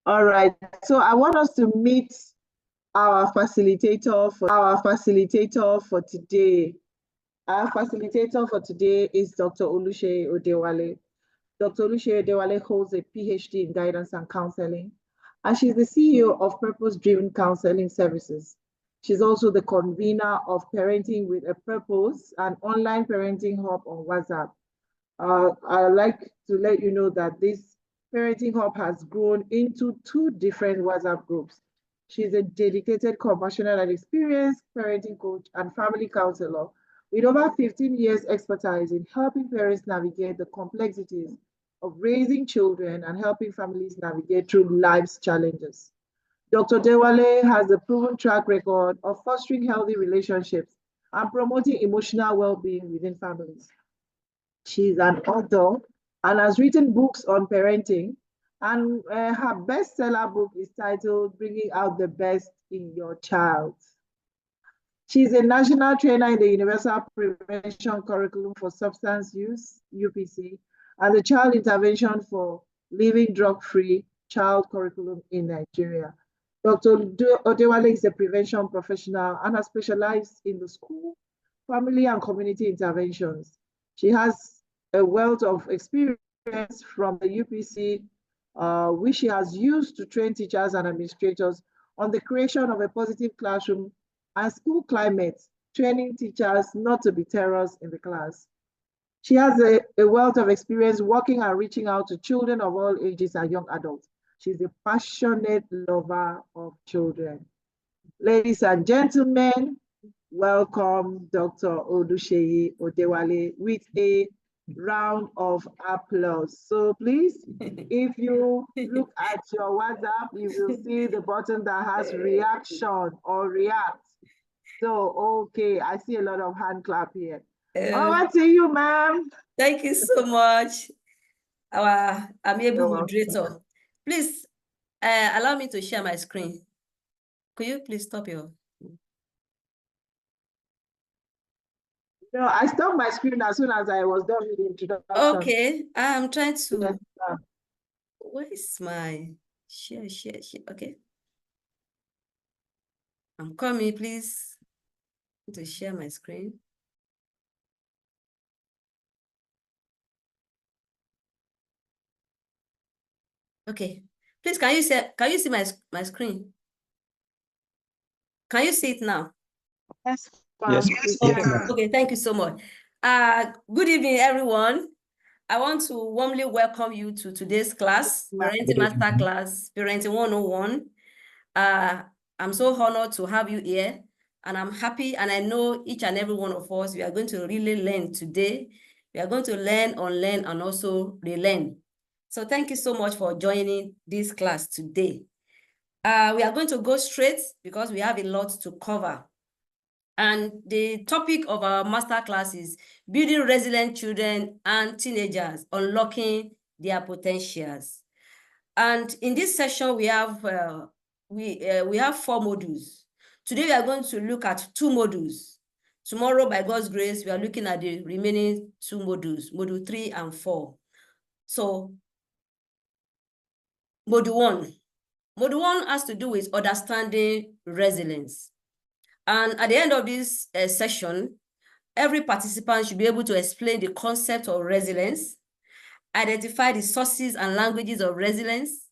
All right. So I want us to meet our facilitator for today. Our facilitator for today is Dr. Oluseyi Odewale. Dr. Oluseyi Odewale holds a PhD in guidance and counseling, and she's the CEO of Purpose Driven Counseling Services. She's also the convener of Parenting with a Purpose, an online parenting hub on WhatsApp. I'd like to let you know that this parenting hub has grown into 2 different WhatsApp groups. She's a dedicated, compassionate, and experienced parenting coach and family counselor with over 15 years expertise in helping parents navigate the complexities of raising children and helping families navigate through life's challenges. Dr. Dewale has a proven track record of fostering healthy relationships and promoting emotional well-being within families. She's an author and has written books on parenting. And her bestseller book is titled Bringing Out the Best in Your Child. She's a national trainer in the Universal Prevention Curriculum for Substance Use, UPC, and the Child Intervention for Living Drug-Free Child Curriculum in Nigeria. Dr. Odewale is a prevention professional and has specialized in the school, family, and community interventions. She has a wealth of experience from the UPC, which she has used to train teachers and administrators on the creation of a positive classroom and school climate, training teachers not to be terrors in the class. She has a wealth of experience working and reaching out to children of all ages and young adults. She's a passionate lover of children. Ladies and gentlemen, welcome Dr. Oluseyi Odewale with a round of applause. So please, if you look at your WhatsApp, you will see the button that has reaction or react. So, okay, I see a lot of hand clap here. Over to you, ma'am. Thank you so much, our amiable moderator. Please allow me to share my screen. Could you please stop your... No, I stopped my screen as soon as I was done with the introduction. Okay, I'm trying to... Yes, where is my share? Okay. I'm coming, please, to share my screen. Okay, please, can you see my screen? Can you see it now? Yes. Yes. Okay, thank you so much. Good evening, everyone. I want to warmly welcome you to today's class, Parenting Master Class, Parenting 101. I'm so honored to have you here, and I'm happy, and I know each and every one of us, we are going to really learn today. We are going to learn, unlearn, and also relearn. So thank you so much for joining this class today. We are going to go straight because we have a lot to cover. And the topic of our masterclass is building resilient children and teenagers, unlocking their potentials. And in this session, we have 4 modules. Today, we are going to look at 2 modules. Tomorrow, by God's grace, we are looking at the remaining 2 modules, module 3 and 4. So, module 1. Module 1 has to do with understanding resilience. And at the end of this session, every participant should be able to explain the concept of resilience, identify the sources and languages of resilience.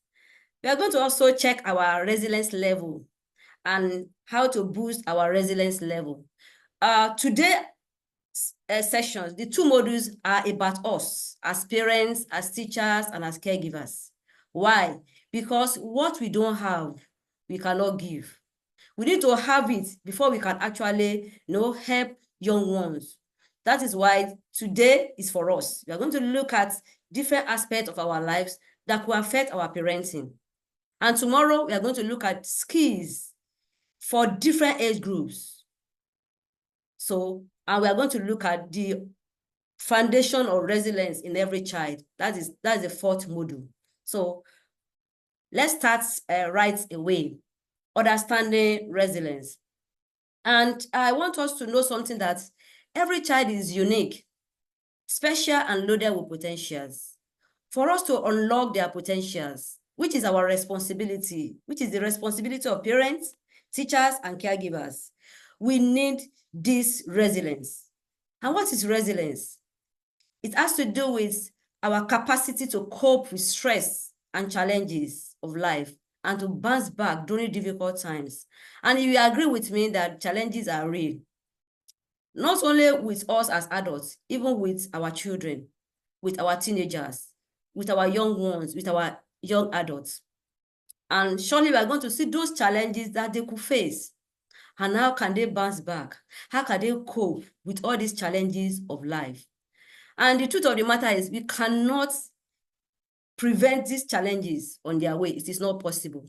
We are going to also check our resilience level and how to boost our resilience level. Today's sessions, the 2 modules are about us as parents, as teachers, and as caregivers. Why? Because what we don't have, we cannot give. We need to have it before we can actually, help young ones. That is why today is for us. We are going to look at different aspects of our lives that will affect our parenting. And tomorrow, we are going to look at skills for different age groups. So, and we are going to look at the foundation of resilience in every child. That is the 4th module. So, let's start right away. Understanding resilience. And I want us to know something, that every child is unique, special, and loaded with potentials. For us to unlock their potentials, which is our responsibility, which is the responsibility of parents, teachers, and caregivers. We need this resilience. And what is resilience? It has to do with our capacity to cope with stress and challenges of life and to bounce back during difficult times. And you agree with me that challenges are real, not only with us as adults, even with our children, with our teenagers, with our young ones, with our young adults. And surely we are going to see those challenges that they could face. And how can they bounce back? How can they cope with all these challenges of life? And the truth of the matter is we cannot prevent these challenges on their way. It is not possible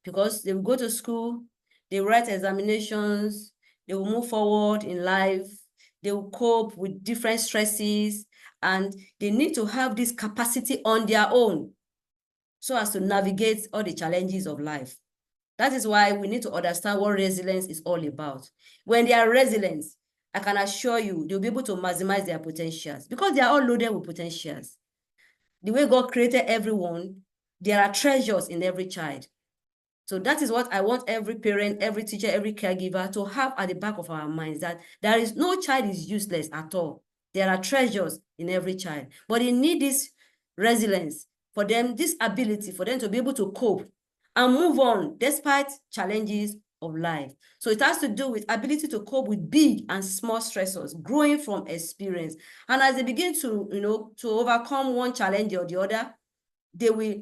because they will go to school, they write examinations, they will move forward in life, they will cope with different stresses, and they need to have this capacity on their own so as to navigate all the challenges of life. That is why we need to understand what resilience is all about. When they are resilient, I can assure you they'll be able to maximize their potentials because they are all loaded with potentials. The way God created everyone, there are treasures in every child. So that is what I want every parent, every teacher, every caregiver to have at the back of our minds, that there is no child is useless at all. There are treasures in every child, but they need this resilience for them, this ability for them to be able to cope and move on despite challenges of life. So it has to do with ability to cope with big and small stressors, growing from experience. And as they begin to, to overcome one challenge or the other, they will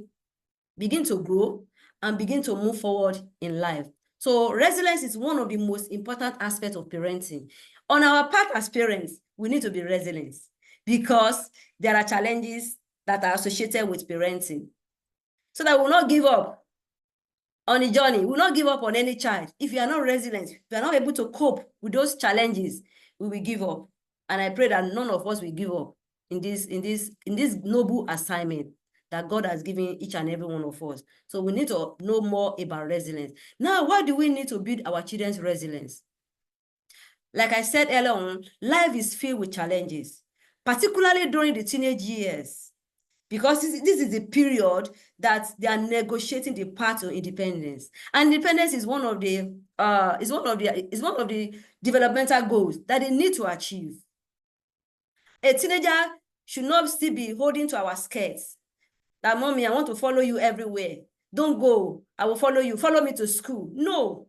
begin to grow and begin to move forward in life. So resilience is one of the most important aspects of parenting. On our part as parents, we need to be resilient because there are challenges that are associated with parenting. So that we'll not give up on the journey. We'll not give up on any child. If you are not resilient, if you are not able to cope with those challenges, we will give up. And I pray that none of us will give up in this noble assignment that God has given each and every one of us. So we need to know more about resilience. Now, why do we need to build our children's resilience? Like I said earlier on, life is filled with challenges, particularly during the teenage years, because this is the period that they are negotiating the path to independence. And independence is one of the developmental goals that they need to achieve. A teenager should not still be holding to our skirts. That, mommy, I want to follow you everywhere. Don't go. I will follow you. Follow me to school. No.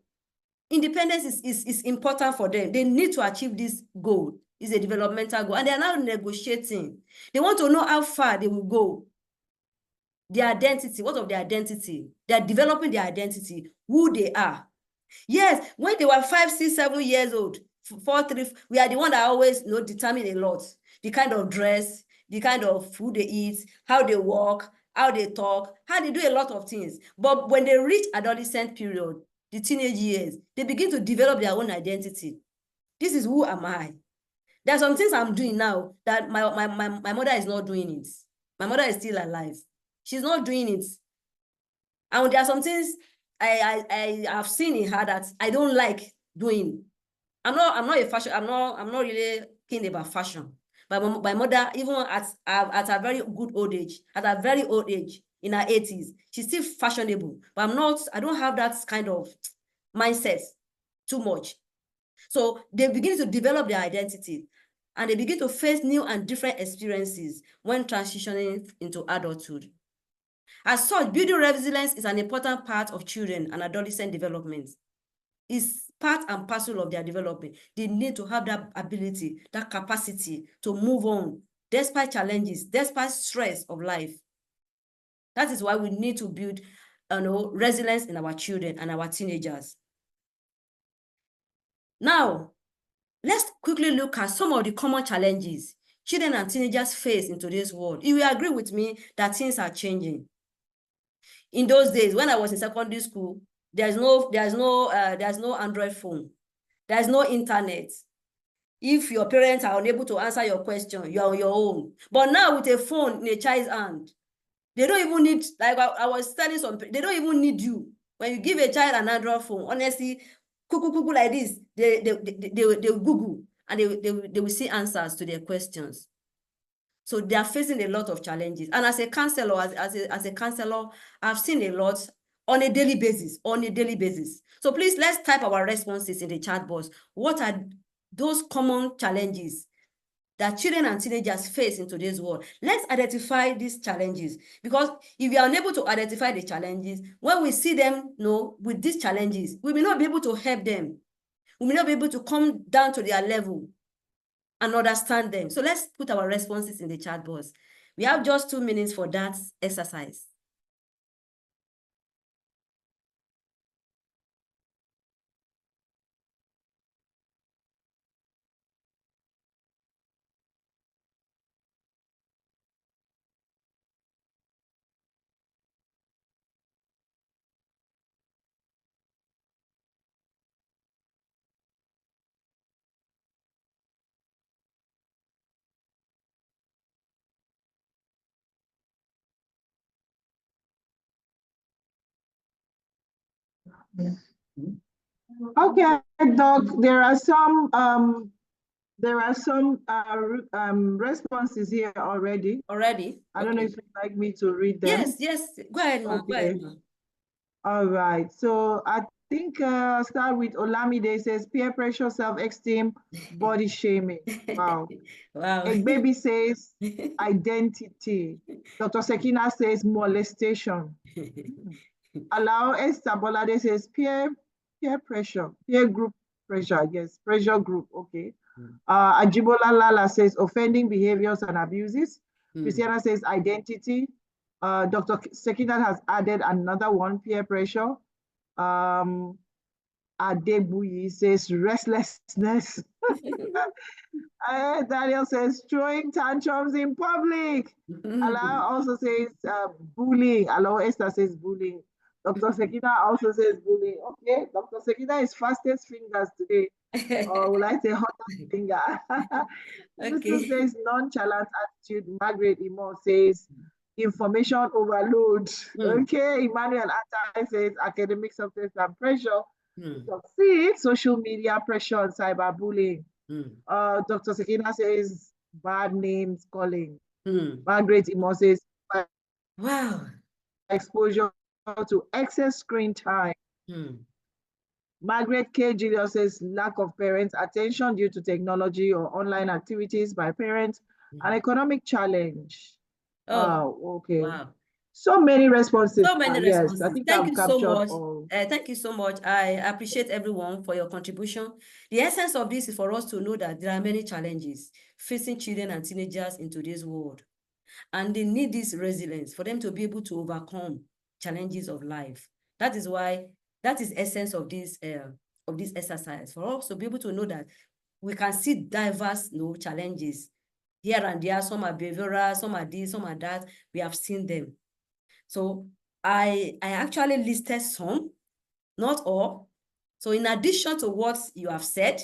Independence is important for them. They need to achieve this goal. It's a developmental goal. And they are now negotiating. They want to know how far they will go. Their identity, what of their identity? They are developing their identity, who they are. Yes, when they were 5, 6, 7 years old, 4, 3, we are the one that always determine a lot. The kind of dress, the kind of food they eat, how they walk, how they talk, how they do a lot of things. But when they reach adolescent period, the teenage years, they begin to develop their own identity. This is who am I? There are some things I'm doing now that my mother is not doing it. My mother is still alive. She's not doing it. And there are some things I have seen in her that I don't like doing. I'm not a fashion, I'm not really keen about fashion. But my mother, even at a very good old age, at a very old age, in her 80s, she's still fashionable. But I don't have that kind of mindset too much. So they begin to develop their identity and they begin to face new and different experiences when transitioning into adulthood. As such, building resilience is an important part of children and adolescent development. It's part and parcel of their development. They need to have that ability, that capacity to move on despite challenges, despite stress of life. That is why we need to build resilience in our children and our teenagers. Now, let's quickly look at some of the common challenges children and teenagers face in today's world. You will agree with me that things are changing. In those days, when I was in secondary school, there's no Android phone. There's no internet. If your parents are unable to answer your question, you're on your own. But now with a phone in a child's hand, they don't even need, like I was telling they don't even need you. When you give a child an Android phone, honestly, cuckoo like this, they will Google and they will see answers to their questions. So they are facing a lot of challenges. And as a counselor, as a counselor, I've seen a lot on a daily basis, So please, let's type our responses in the chat box. What are those common challenges that children and teenagers face in today's world? Let's identify these challenges, because if we are unable to identify the challenges, when we see them, with these challenges, we may not be able to help them. We may not be able to come down to their level and understand them. So let's put our responses in the chat box. We have just 2 minutes for that exercise. Okay, Doc, there are some responses here already. I don't know if you'd like me to read them. Yes, go ahead, ma. Okay. Go ahead, ma. All right, so I think I'll start with Olamide. Says peer pressure, self-esteem, body shaming. Wow. Wow. A baby says identity. Dr. Sekina says molestation. Allow Esther Bolade says peer pressure, peer group pressure. Yes, pressure group. Okay. Ajibola Lala says offending behaviors and abuses. Christiana says identity. Dr. Sekina has added another one, peer pressure. Adebuyi says restlessness. Daniel says throwing tantrums in public. Allah also says bullying. Allah Esther says bullying. Dr. Sekina also says bullying. Okay, Dr. Sekina is fastest fingers today. Or will I say hottest finger? Okay. Says nonchalant attitude. Margaret Imo says information overload. Okay, Emmanuel Atai says academic success and pressure. Succeed, social media pressure and cyberbullying. Dr. Sekina says bad names calling. Margaret Imo says wow, exposure to excess screen time. Margaret K. Julius says lack of parents' attention due to technology or online activities by parents, an economic challenge. Oh, okay. Wow. So many responses. So many responses. Yes, I think Thank I've you so captured much. all. Thank you so much. I appreciate everyone for your contribution. The essence of this is for us to know that there are many challenges facing children and teenagers in today's world. And they need this resilience for them to be able to overcome challenges of life. That is essence of this exercise, for us to be able to know that we can see diverse challenges here and there. Some are behavioral, some are this, some are that. We have seen them. So I actually listed some, not all. So in addition to what you have said,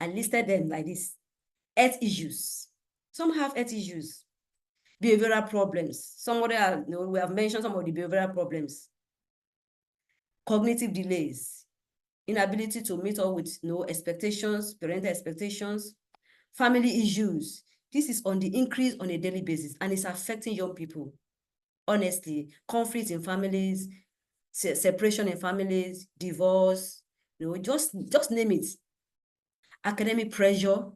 I listed them like this. Health issues. Some have health issues. Behavioral problems. We have mentioned some of the behavioral problems. Cognitive delays. Inability to meet up with expectations, parental expectations. Family issues. This is on the increase on a daily basis, and it's affecting young people. Honestly, conflict in families, separation in families, divorce, just name it. Academic pressure,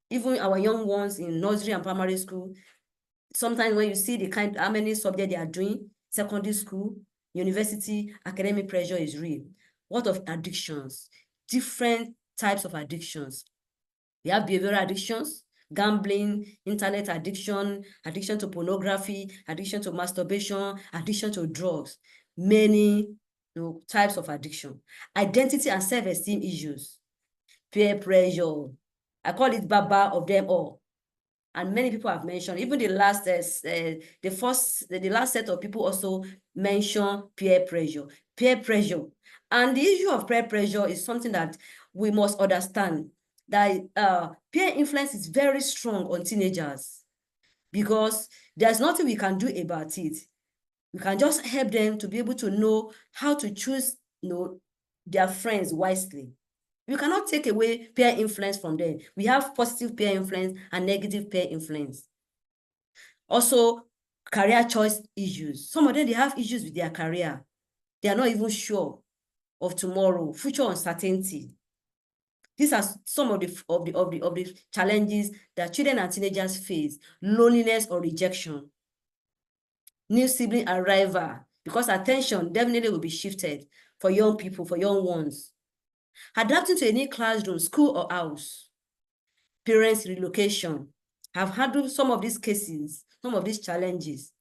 even our young ones in nursery and primary school, sometimes when you see how many subjects they are doing, secondary school, university, academic pressure is real. What of addictions? Different types of addictions. We have behavioral addictions, gambling, internet addiction, addiction to pornography, addiction to masturbation, addiction to drugs, many types of addiction. Identity and self-esteem issues, peer pressure. I call it Baba of them all. And many people have mentioned, even the last set of people also mention peer pressure. Peer pressure. And the issue of peer pressure is something that we must understand, that peer influence is very strong on teenagers, because there's nothing we can do about it. We can just help them to be able to know how to choose their friends wisely. We cannot take away peer influence from them. We have positive peer influence and negative peer influence. Also, career choice issues. Some of them, they have issues with their career. They are not even sure of tomorrow, future uncertainty. These are some of the challenges that children and teenagers face: loneliness or rejection, new sibling arrival, because attention definitely will be shifted for young people, for young ones. Adapting to a new classroom, school, or house. Parents' relocation. I've handled some of these cases, some of these challenges.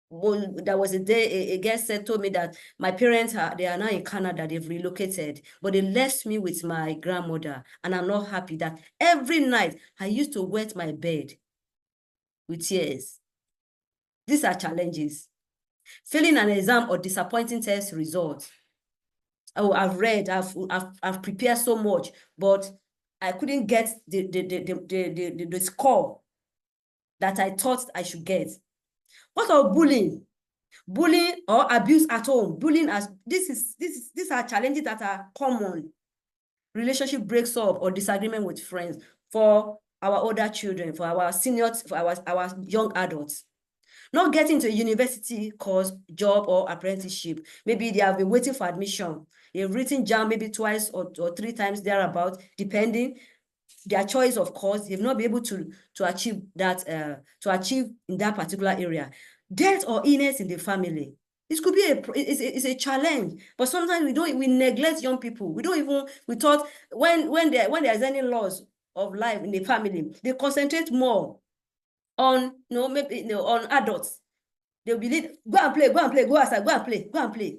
Well, there was a day a guest told me that my parents they are now in Canada, they've relocated, but they left me with my grandmother, and I'm not happy that every night I used to wet my bed with tears. These are challenges. Failing an exam or disappointing test results. Oh, I've read, I've prepared so much, but I couldn't get the score that I thought I should get. What about bullying? Bullying or abuse at home. Bullying, as these are challenges that are common. Relationship breaks up or disagreement with friends for our older children, for our seniors, for our young adults. Not getting to a university course, job, or apprenticeship. Maybe they have been waiting for admission. They've written JAMB maybe twice or 3 times thereabout, depending their choice of course. They've not been able to achieve that, to achieve in that particular area. Death or illness in the family. This could be it's a challenge, but sometimes we neglect young people. We thought when there's any loss of life in the family, they concentrate more on maybe on adults. They'll believe, go and play, go outside, go and play.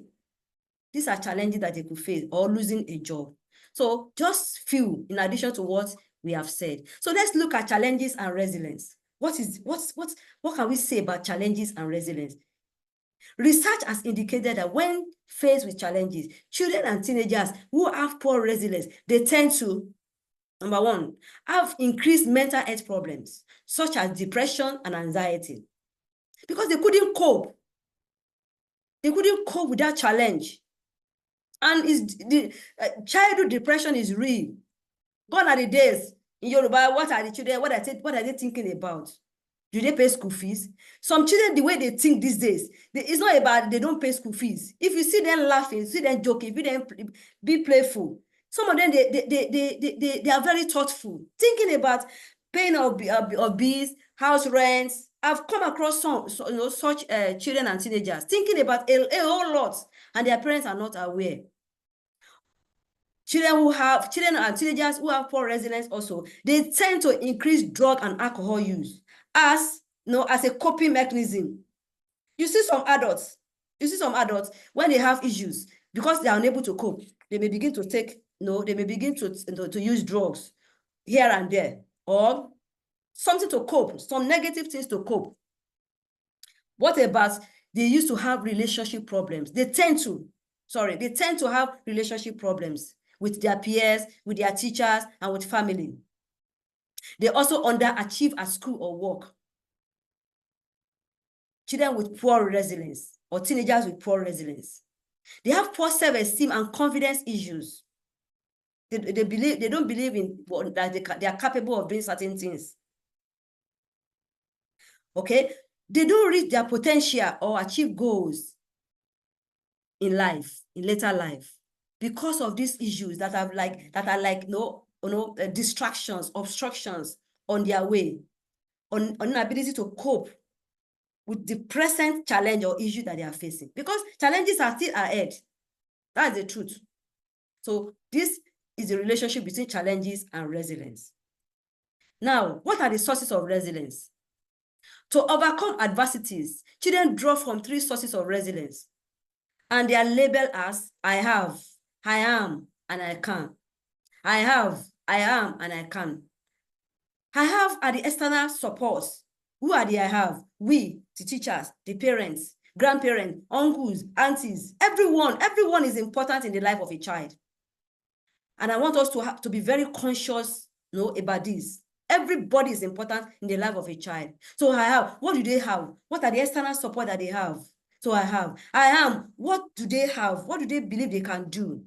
These are challenges that they could face, or losing a job. So just few in addition to what we have said. So let's look at challenges and resilience. What can we say about challenges and resilience? Research has indicated that when faced with challenges, children and teenagers who have poor resilience, they tend to, number one, have increased mental health problems, such as depression and anxiety, because they couldn't cope. They couldn't cope with that challenge. And the childhood depression is real. Gone are the days in Yoruba. What are the children? What are they thinking about? Do they pay school fees? Some children, the way they think these days, it's not about they don't pay school fees. If you see them laughing, see them joking, if you them be playful, some of them they are very thoughtful, thinking about paying of bills, house rents. I've come across such children and teenagers thinking about a whole lot, and their parents are not aware. Children and teenagers who have poor resilience also, they tend to increase drug and alcohol use as a coping mechanism. You see some adults when they have issues, because they are unable to cope, they may begin to to use drugs here and there, or something to cope, some negative things to cope. What about they used to have relationship problems? They tend to have relationship problems with their peers, with their teachers, and with family. They also underachieve at school or work. Children with poor resilience, or teenagers with poor resilience, they have poor self-esteem and confidence issues. They don't believe in that they are capable of doing certain things. Okay, they don't reach their potential or achieve goals in life, in later life, because of these issues that are like distractions, obstructions on their way, on inability to cope with the present challenge or issue that they are facing, because challenges are still ahead. That's the truth. So this is the relationship between challenges and resilience. Now, what are the sources of resilience? To overcome adversities, children draw from 3 sources of resilience, and they are labeled as I have, I am, and I can. I have, I am, and I can. I have are the external supports. Who are the I have? We, the teachers, the parents, grandparents, uncles, aunties, everyone is important in the life of a child. And I want us to be very conscious about this. Everybody is important in the life of a child. So I have, what do they have? What are the external support that they have? So I have, I am, what do they have? What do they believe they can do?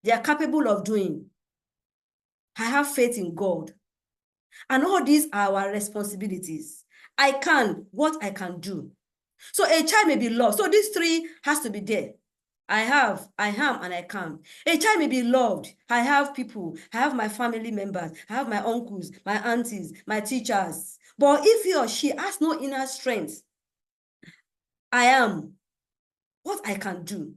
They are capable of doing. I have faith in God. And all these are our responsibilities. I can, what I can do. So a child may be lost. So these three has to be there. I have, I am, and I can. A child may be loved. I have people. I have my family members. I have my uncles, my aunties, my teachers. But if he or she has no inner strength, I am, what I can do,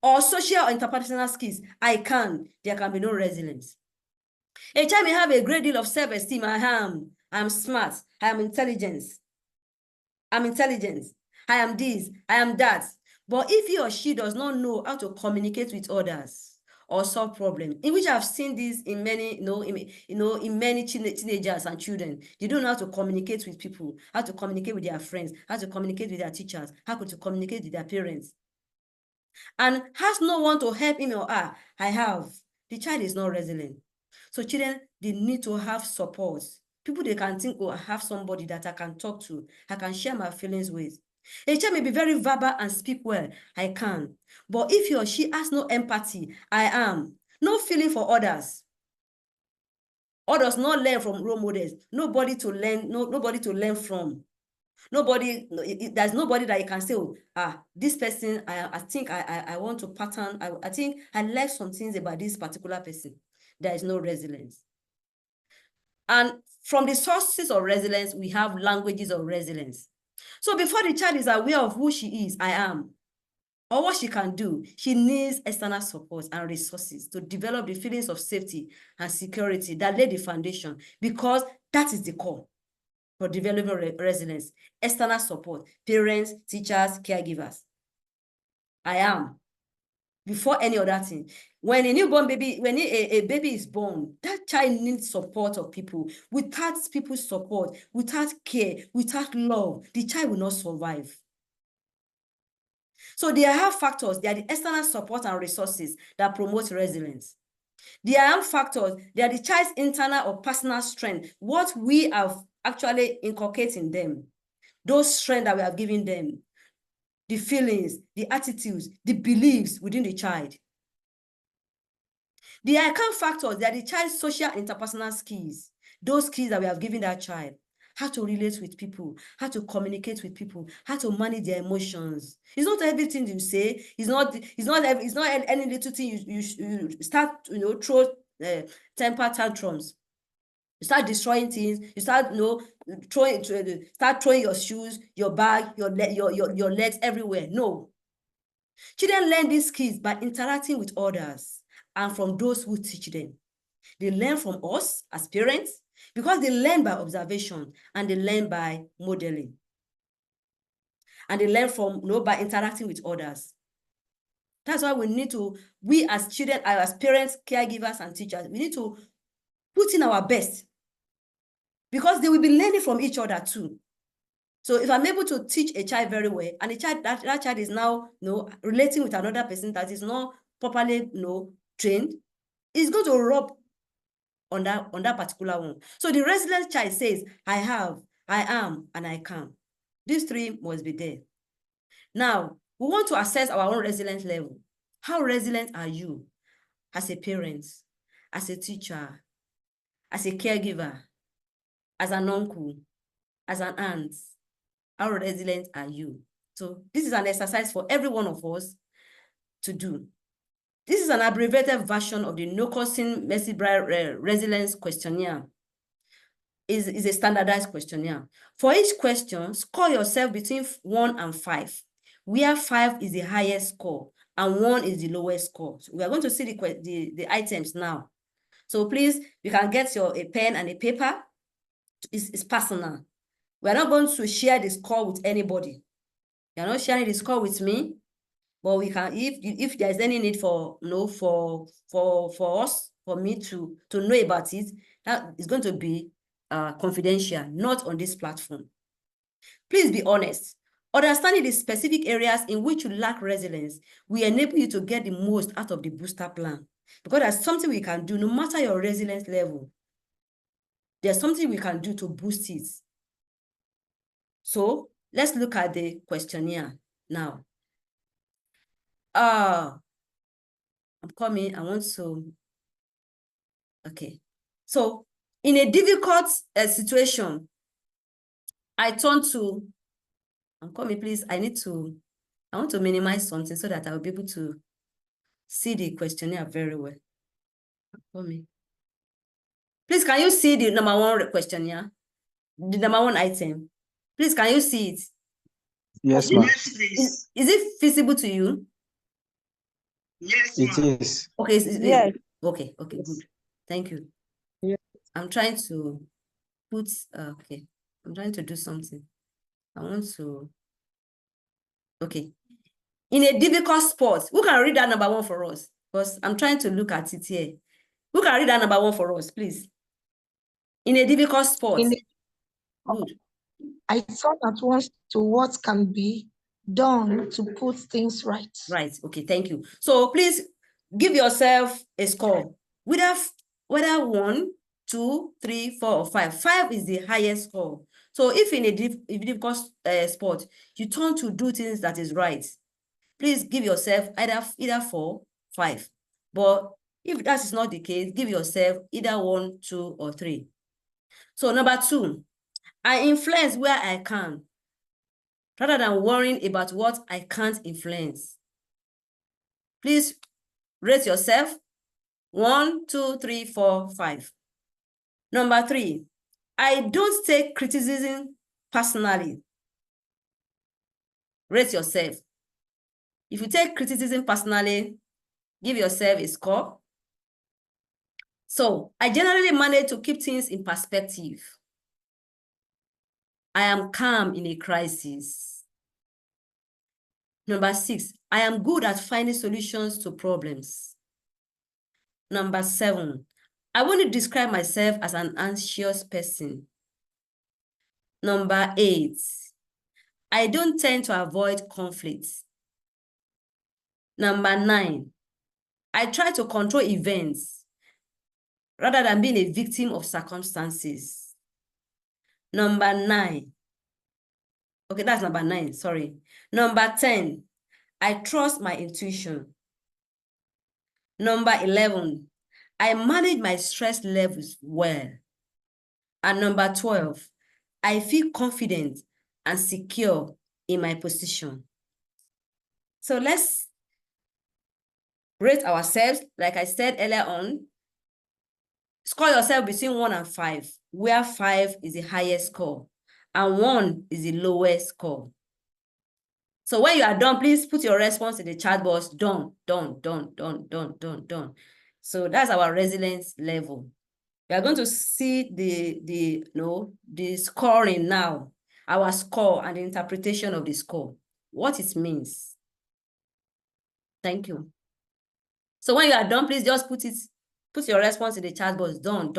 or social or interpersonal skills, I can, there can be no resilience. A child may have a great deal of self-esteem. I'm smart, I am intelligent, I am this, I am that. But if he or she does not know how to communicate with others or solve problems, in which I've seen this in many, in many teenagers and children, they don't know how to communicate with people, how to communicate with their friends, how to communicate with their teachers, how to communicate with their parents, and has no one to help him or her. The child is not resilient. So children, they need to have support. People they can think, oh, I have somebody that I can talk to, I can share my feelings with. A child may be very verbal and speak well, I can. But if he or she has no empathy, I am. No feeling for others, or does not learn from role models, nobody to learn from. Nobody, there's nobody that you can say, oh, this person, I think I want to pattern, I think I like some things about this particular person. There is no resilience. And from the sources of resilience, we have languages of resilience. So before the child is aware of who she is, I am, or what she can do, she needs external support and resources to develop the feelings of safety and security that lay the foundation, because that is the core for developing resilience. External support, parents, teachers, caregivers. I am. Before any other thing. When a newborn baby, when a baby is born, that child needs support of people. Without people's support, without care, without love, the child will not survive. So there are factors, they are the external support and resources that promote resilience. There are factors, they are the child's internal or personal strength, what we have actually inculcated in them, those strengths that we have given them, the feelings, the attitudes, the beliefs within the child. The account factors, they are the child's social interpersonal skills, those skills that we have given that child. How to relate with people, how to communicate with people, how to manage their emotions. It's not everything you say. It's not any little thing you start, throw temper tantrums. You start destroying things. You start, start throwing your shoes, your bag, your legs everywhere. No. Children learn these skills by interacting with others and from those who teach them. They learn from us as parents because they learn by observation and they learn by modeling. And they learn from, by interacting with others. That's why we as children, as parents, caregivers, and teachers, we need to put in our best, because they will be learning from each other too. So if I'm able to teach a child very well, and that child is now, relating with another person that is not properly, trained, it's going to rub on that particular one. So the resilient child says, I have, I am, and I can. These three must be there. Now, we want to assess our own resilience level. How resilient are you as a parent, as a teacher, as a caregiver, as an uncle, as an aunt? How resilient are you? So this is an exercise for every one of us to do. This is an abbreviated version of the Nicholson-Mercy-Bride Resilience Questionnaire. Is a standardized questionnaire. For each question, score yourself between 1 and 5, where 5 is the highest score and 1 is the lowest score. So we are going to see the items now. So please, you can get a pen and a paper. It's personal. We are not going to share the score with anybody. You are not sharing the score with me, but we can, if there's any need for us, for me to know about it, that is going to be confidential, not on this platform. Please be honest. Understanding the specific areas in which you lack resilience will enable you to get the most out of the booster plan, because there's something we can do no matter your resilience level. There's something we can do to boost it. So let's look at the questionnaire now. I'm coming. I want to. Okay. So In a difficult situation, I turn to, call me please, I want to minimize something so that I will be able to see the questionnaire very well. Call me. Please, can you see the number one questionnaire? The number one item. Please, can you see it? Yes, ma'am. Is it visible to you? Yes, It is. Okay, Yes. Okay, good. Thank you. Yeah. I'm trying to put, okay, I'm trying to do something. I want to, okay. In a difficult sport, who can read that number one for us? Because I'm trying to look at it here. Who can read that number one for us, please? In a difficult sport. Good. I thought at once to what can be done to put things right. Right. Okay. Thank you. So please give yourself a score. Whether 1, 2, 3, 4, or 5. 5 is the highest score. So if in a difficult sport, you turn to do things that is right, please give yourself either 4, 5. But if that is not the case, give yourself either 1, 2, or 3. So number 2, I influence where I can, rather than worrying about what I can't influence. Please rate yourself 1, 2, 3, 4, 5. Number 3, I don't take criticism personally. Rate yourself. If you take criticism personally, give yourself a score. So I generally manage to keep things in perspective. I am calm in a crisis. Number 6, I am good at finding solutions to problems. Number 7, I want to describe myself as an anxious person. Number 8, I don't tend to avoid conflicts. Number 9, I try to control events rather than being a victim of circumstances. Number 9, okay, that's number 9, sorry. Number 10, I trust my intuition. Number 11, I manage my stress levels well. And number 12, I feel confident and secure in my position. So let's rate ourselves. Like I said earlier on, score yourself between 1 and 5, where 5 is the highest score and 1 is the lowest score. So when you are done, please put your response in the chat box. Done. So that's our resilience level. We are going to see the scoring now, our score and the interpretation of the score, what it means. Thank you. So when you are done, please just put your response in the chat box. Done.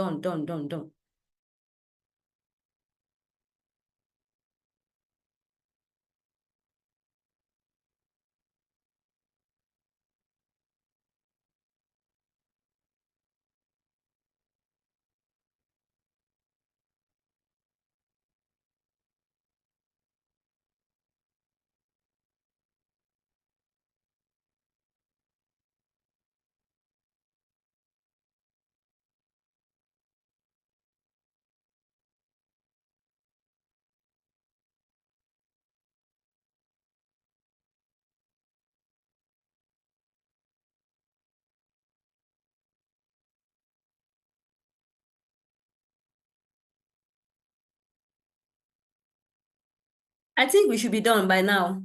I think we should be done by now.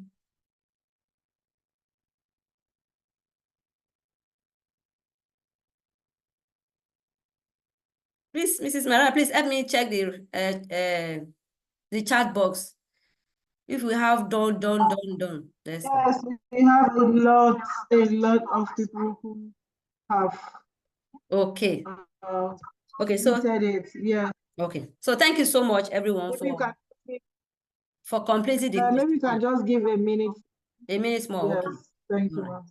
Please, Mrs. Mara, please help me check the chat box. If we have done. Let's go. Yes, we have a lot of people who have Okay. Okay, so said it. Yeah. okay. So thank you so much, everyone, for completing the maybe you can question. just give a minute. A minute more. Yes, Okay. thank you, All right. ma'am.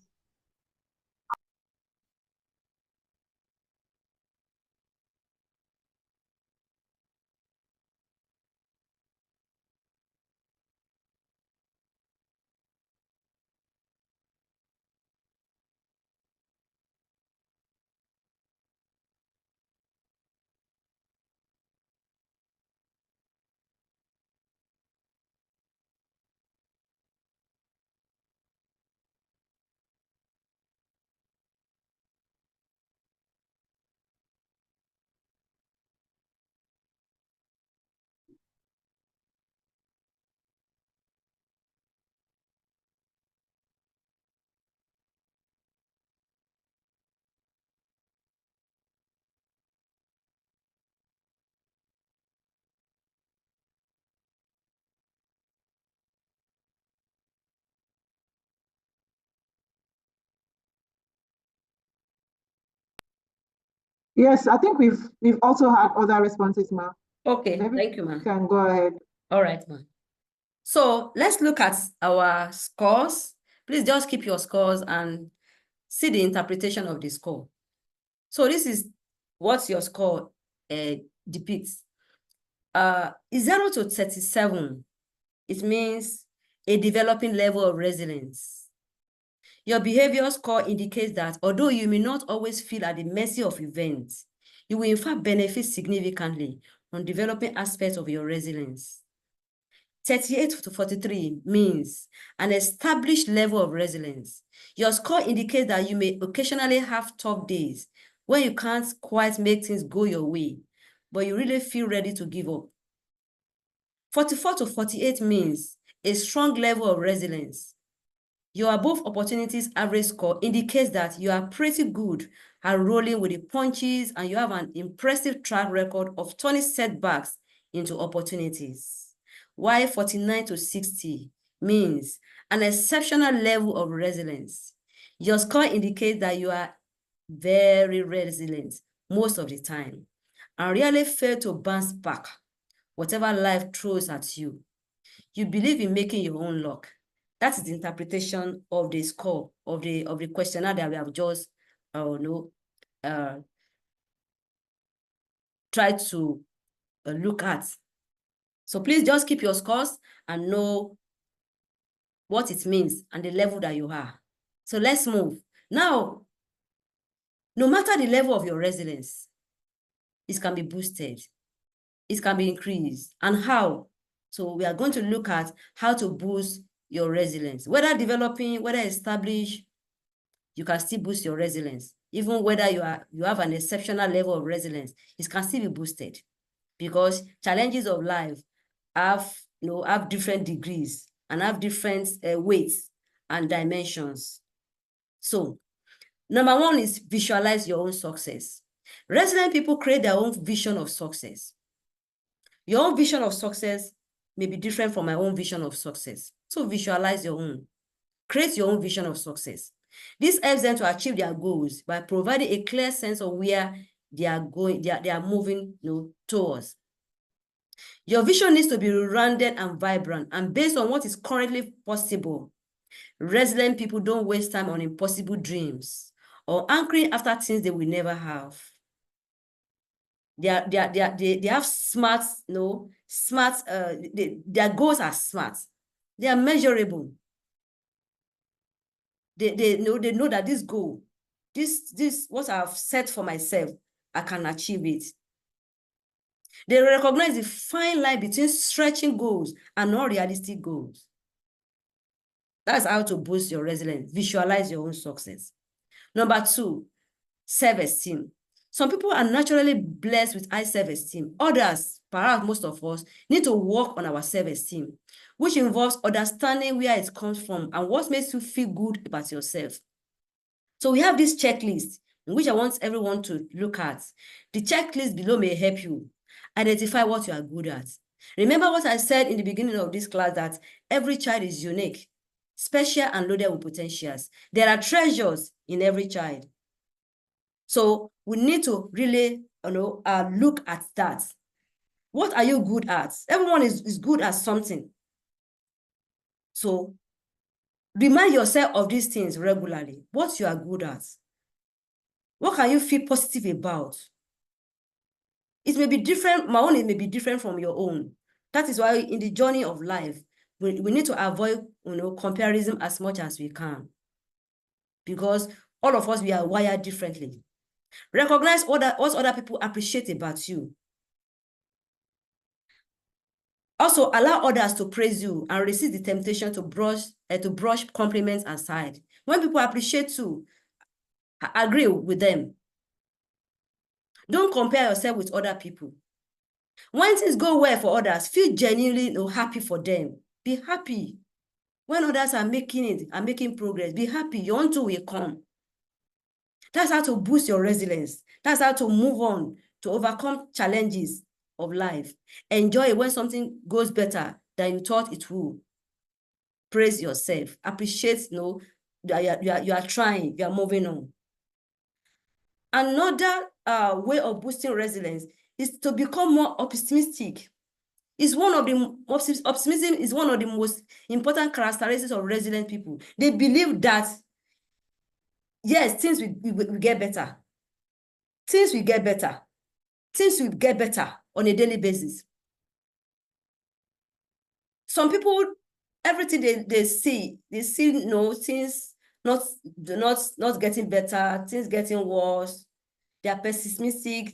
Yes, I think we've also had other responses, ma. Okay, Maybe thank you, you ma'am. can go ahead. All right, ma'am. So let's look at our scores. Please just keep your scores and see the interpretation of the score. So this is what your score depicts. 0 to 37, it means a developing level of resilience. Your behavior score indicates that although you may not always feel at the mercy of events, you will in fact benefit significantly from developing aspects of your resilience. 38 to 43 means an established level of resilience. Your score indicates that you may occasionally have tough days when you can't quite make things go your way, but you really feel ready to give up. 44 to 48 means a strong level of resilience. Your above opportunities average score indicates that you are pretty good at rolling with the punches and you have an impressive track record of turning setbacks into opportunities. While 49 to 60 means an exceptional level of resilience. Your score indicates that you are very resilient most of the time and really fail to bounce back whatever life throws at you. You believe in making your own luck. That is the interpretation of the score of the questionnaire that we have just tried to look at. So please just keep your scores and know what it means and the level that you are. So let's move. Now, no matter the level of your resilience, it can be boosted. It can be increased. And how? So we are going to look at how to boost your resilience. Whether developing, whether established, you can still boost your resilience. Even whether you have an exceptional level of resilience, it can still be boosted because challenges of life have different degrees and have different weights and dimensions. So, number one is visualize your own success. Resilient people create their own vision of success. Your own vision of success may be different from my own vision of success. So visualize your own. Create your own vision of success. This helps them to achieve their goals by providing a clear sense of where they are going, they are moving towards. Your vision needs to be rounded and vibrant and based on what is currently possible. Resilient people don't waste time on impossible dreams or anchoring after things they will never have. They have smart, their goals are smart. They are measurable. They know that this goal, this what I've set for myself, I can achieve it. They recognize the fine line between stretching goals and unrealistic goals. That's how to boost your resilience. Visualize your own success. Number two, self-esteem. Some people are naturally blessed with high self-esteem. Others, perhaps most of us, need to work on our self-esteem, which involves understanding where it comes from and what makes you feel good about yourself. So we have this checklist, in which I want everyone to look at. The checklist below may help you identify what you are good at. Remember what I said in the beginning of this class, that every child is unique, special and loaded with potentials. There are treasures in every child. So we need to really look at that. What are you good at? Everyone is good at something. So remind yourself of these things regularly. What you are good at. What can you feel positive about? It may be different. My own, it may be different from your own. That is why in the journey of life, we need to avoid comparison as much as we can. Because all of us, we are wired differently. Recognize what other people appreciate about you. Also, allow others to praise you and resist the temptation to brush compliments aside. When people appreciate you, agree with them. Don't compare yourself with other people. When things go well for others, feel genuinely happy for them. Be happy. When others are making it and making progress, be happy. Your own too will come. That's how to boost your resilience. That's how to move on, to overcome challenges of life. Enjoy when something goes better than you thought it would. Praise yourself. Appreciate that you are trying, you are moving on. Another way of boosting resilience is to become more optimistic. Optimism is one of the most important characteristics of resilient people. They believe that, yes, things will get better. Things will get better. Things will get better on a daily basis. Some people, everything they see things not getting better, things getting worse. They are pessimistic,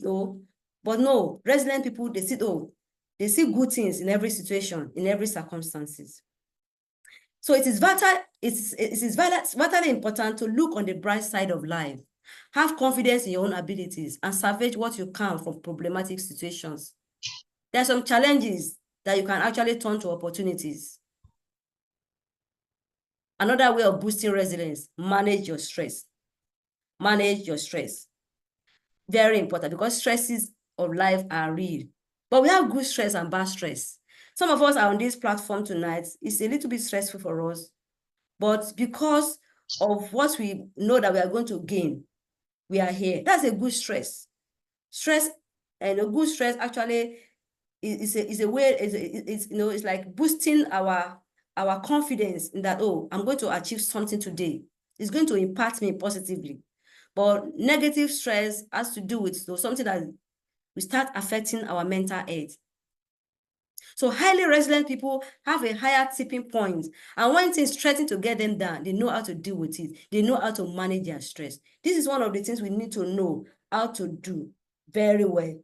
but no, resilient people, they see good things in every situation, in every circumstances. So it is vitally important to look on the bright side of life, have confidence in your own abilities, and salvage what you can from problematic situations. There are some challenges that you can actually turn to opportunities. Another way of boosting resilience, manage your stress. Manage your stress. Very important, because stresses of life are real. But we have good stress and bad stress. Some of us are on this platform tonight. It's a little bit stressful for us, but because of what we know that we are going to gain, we are here. That's a good stress. Stress, and a good stress actually is a way, it's like boosting our confidence in that, oh, I'm going to achieve something today. It's going to impact me positively. But negative stress has to do with something that we start affecting our mental health. So highly resilient people have a higher tipping point. And when things threaten to get them down, they know how to deal with it. They know how to manage their stress. This is one of the things we need to know how to do very well.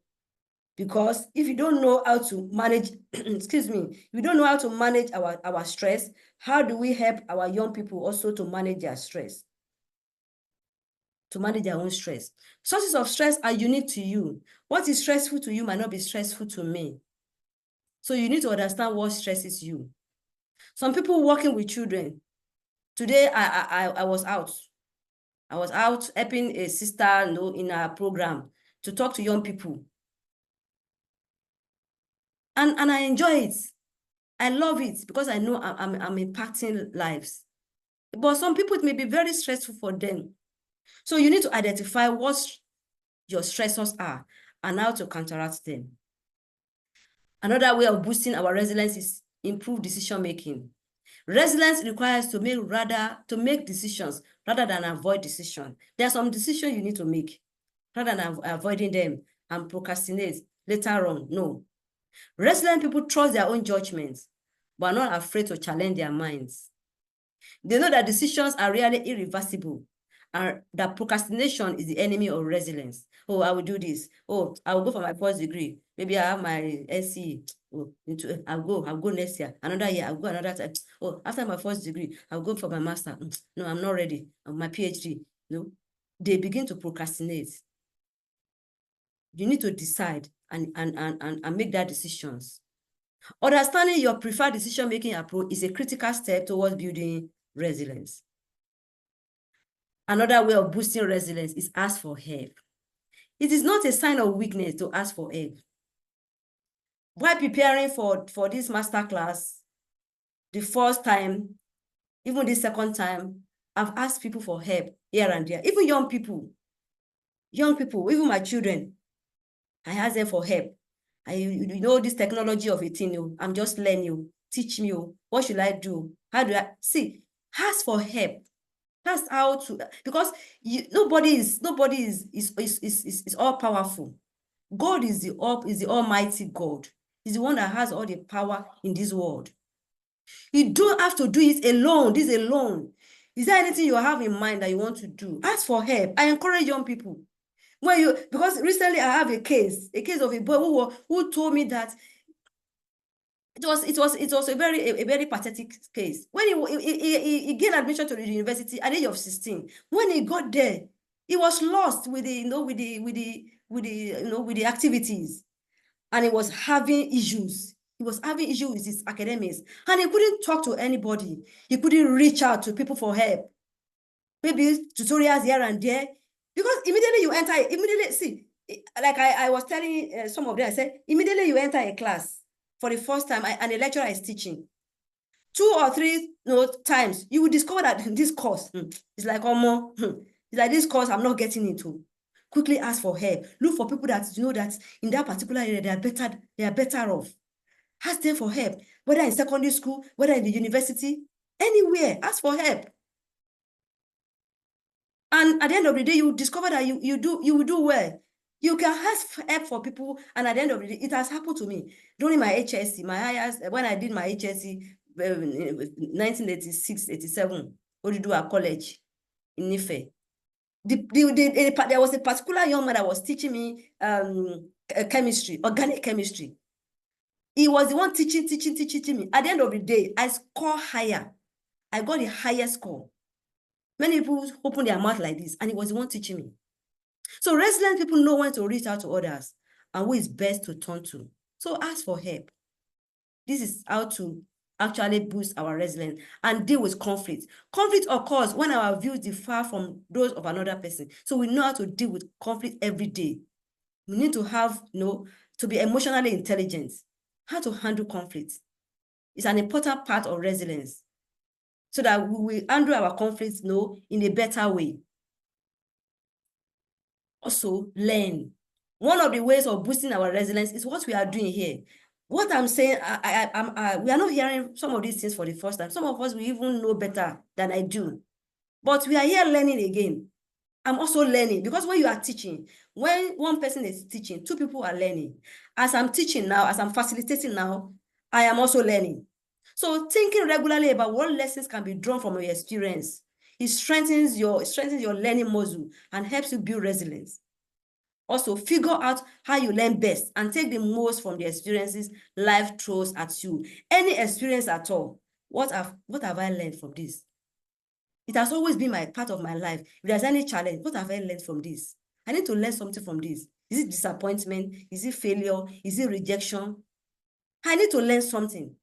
Because if you don't know how to manage, excuse me, if you don't know how to manage our stress, how do we help our young people also to manage their stress? To manage their own stress. Sources of stress are unique to you. What is stressful to you might not be stressful to me. So you need to understand what stresses you. Some people working with children. Today, I was out. I was out helping a sister, in a program to talk to young people. And I enjoy it. I love it because I know I'm impacting lives. But some people, it may be very stressful for them. So you need to identify what your stressors are and how to counteract them. Another way of boosting our resilience is improved decision-making. Resilience requires to make decisions rather than avoid decision. There are some decisions you need to make rather than avoiding them and procrastinate later on. No. Resilient people trust their own judgments, but are not afraid to challenge their minds. They know that decisions are really irreversible, and that procrastination is the enemy of resilience. Oh, I will do this. Oh, I will go for my first degree. Maybe I have my SE. Oh, I'll go next year. Another year, I'll go another time. Oh, after my first degree, I'll go for my master. No, I'm not ready. My PhD. No, they begin to procrastinate. You need to decide and make that decisions. Understanding your preferred decision-making approach is a critical step towards building resilience. Another way of boosting resilience is ask for help. It is not a sign of weakness to ask for help. While preparing for this masterclass, the first time, even the second time, I've asked people for help here and there. Even young people, even my children, I ask them for help. You know this technology of 18, I'm just learning, teach me, what should I do? How do I see? Ask for help. That's how to, because nobody is all powerful. God is the Almighty God. He's the one that has all the power in this world. You don't have to do it alone. This alone. Is there anything you have in mind that you want to do? Ask for help. I encourage young people. Because recently I have a case of a boy who told me that it was a very pathetic case. When he gained admission to the university at the age of 16, when he got there, he was lost with the activities, and he was having issues. He was having issues with his academics, and he couldn't talk to anybody. He couldn't reach out to people for help. Maybe tutorials here and there, because immediately you enter. See, like I was telling some of them, I said, immediately you enter a class for the first time, and the lecturer is teaching 2 or 3 times, you will discover that this course is like it's like this course I'm not getting into. Quickly ask for help. Look for people that you know that in that particular area they are better off. Ask them for help, whether in secondary school, whether in the university, anywhere, ask for help. And at the end of the day, you discover that you will do well. You can ask help for people, and at the end of the day, it has happened to me during my HSC, my highest, when I did my HSC, 1986, 87, Oduduwa College in Ife. There was a particular young man that was teaching me chemistry, organic chemistry. He was the one teaching me. At the end of the day, I scored higher. I got the highest score. Many people open their mouth like this, and he was the one teaching me. So resilient people know when to reach out to others and who is best to turn to. So ask for help. This is how to actually boost our resilience and deal with conflict. Conflict occurs when our views differ from those of another person. So we know how to deal with conflict every day. We need to have, to be emotionally intelligent. How to handle conflict is an important part of resilience, so that we will handle our conflicts, in a better way. Also, learn. One of the ways of boosting our resilience is what we are doing here. What I'm saying, we are not hearing some of these things for the first time. Some of us, we even know better than I do. But we are here learning again. I'm also learning, because when you are teaching, when one person is teaching, two people are learning. As I'm teaching now, as I'm facilitating now, I am also learning. So thinking regularly about what lessons can be drawn from your experience, it strengthens your learning muscle and helps you build resilience. Also, figure out how you learn best and take the most from the experiences life throws at you. Any experience at all. What have I learned from this? It has always been part of my life. If there's any challenge, what have I learned from this? I need to learn something from this. Is it disappointment? Is it failure? Is it rejection? I need to learn something.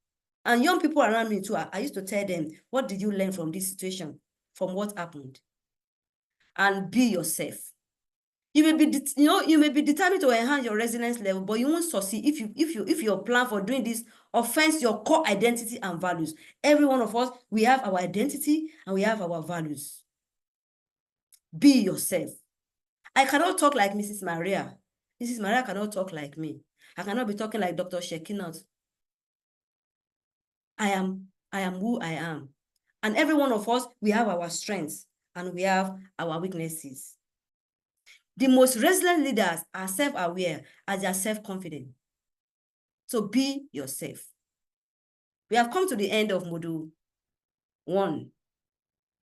And young people around me too, I used to tell them, what did you learn from this situation? From what happened? And be yourself. You may be determined to enhance your resilience level, but you won't succeed if your plan for doing this offends your core identity and values. Every one of us, we have our identity and we have our values. Be yourself. I cannot talk like Mrs. Maria. Mrs. Maria cannot talk like me. I cannot be talking like Dr. Shekinat. I am who I am. And every one of us, we have our strengths and we have our weaknesses. The most resilient leaders are self-aware as they are self-confident. So be yourself. We have come to the end of module 1.